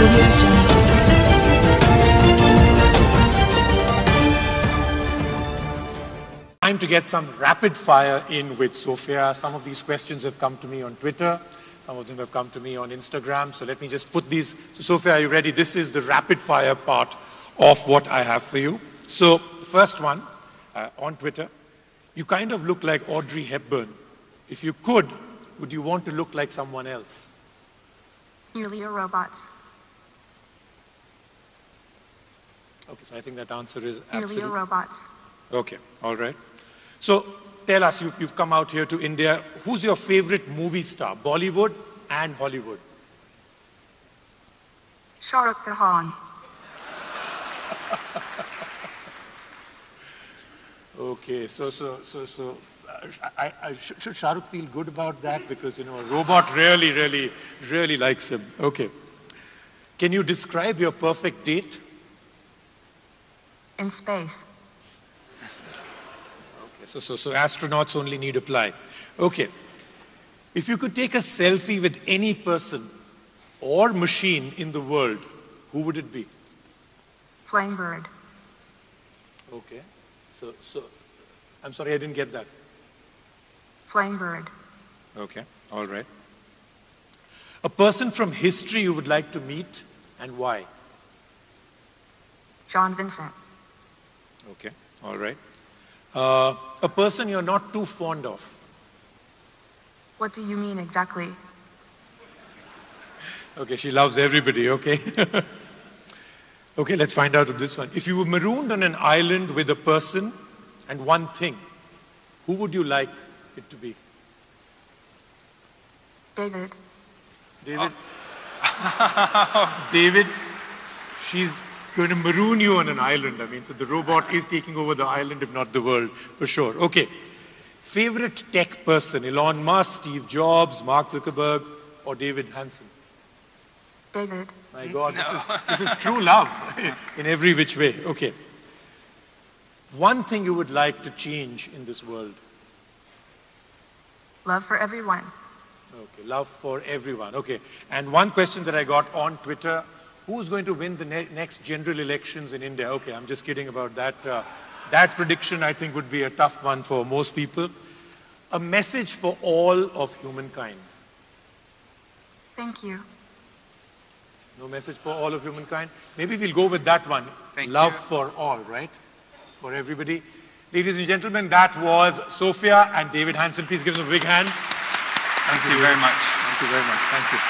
Audio Jungle. Time to get some rapid fire in with Sophia. Some of these questions have come to me on Twitter. Some of them have come to me on Instagram. So let me just put these. So Sophia, are you ready? This is the rapid fire part of what I have for you. So the first one, on Twitter, you kind of look like Audrey Hepburn. If you could, would you want to look like someone else? Julia Roberts. Okay, so I think that answer is Julia absolute. Roberts. Okay, all right. So tell us, you've come out here to India. Who's your favorite movie star, Bollywood and Hollywood? Shah Rukh Khan. Okay, so should Shah Rukh feel good about that? Because, you know, a robot really likes him. Okay. Can you describe your perfect date? In space. Okay, so astronauts only need apply. Okay. If you could take a selfie with any person or machine in the world, who would it be? Flying bird. Okay. So I'm sorry, I didn't get that. Flying bird. Okay, all right. A person from history you would like to meet and why? John Vincent. Okay, all right. A person you're not too fond of. What do you mean exactly? Okay, she loves everybody, okay? Okay, let's find out of this one. If you were marooned on an island with a person and one thing, who would you like it to be? David. David? David, she's going to maroon you on an island. I mean, so the robot is taking over the island, if not the world, for sure. Okay. Favorite tech person, Elon Musk, Steve Jobs, Mark Zuckerberg, or David Hansen? David. My God, this is true love in every which way. Okay. One thing you would like to change in this world? Love for everyone. Okay, love for everyone. Okay. And one question that I got on Twitter, who's going to win the next general elections in India? Okay, I'm just kidding about that. That prediction, I think, would be a tough one for most people. A message for all of humankind. Thank you. No message for all of humankind? Maybe we'll go with that one. Love for all, right? For everybody. Ladies and gentlemen, that was Sophia and David Hansen. Please give them a big hand. Thank you very much. Thank you very much. Thank you.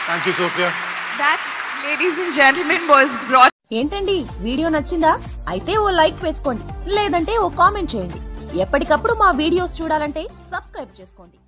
Thank you, Sophia. That, ladies and gentlemen, was brought. ఏంటండి video నచ్చిందా? అయితే ఓ like వేసుకోండి, లేదంటే ఓ comment చేయండి. ఎప్పటికప్పుడు మా videos చూడాలంటే subscribe చేసుకోండి.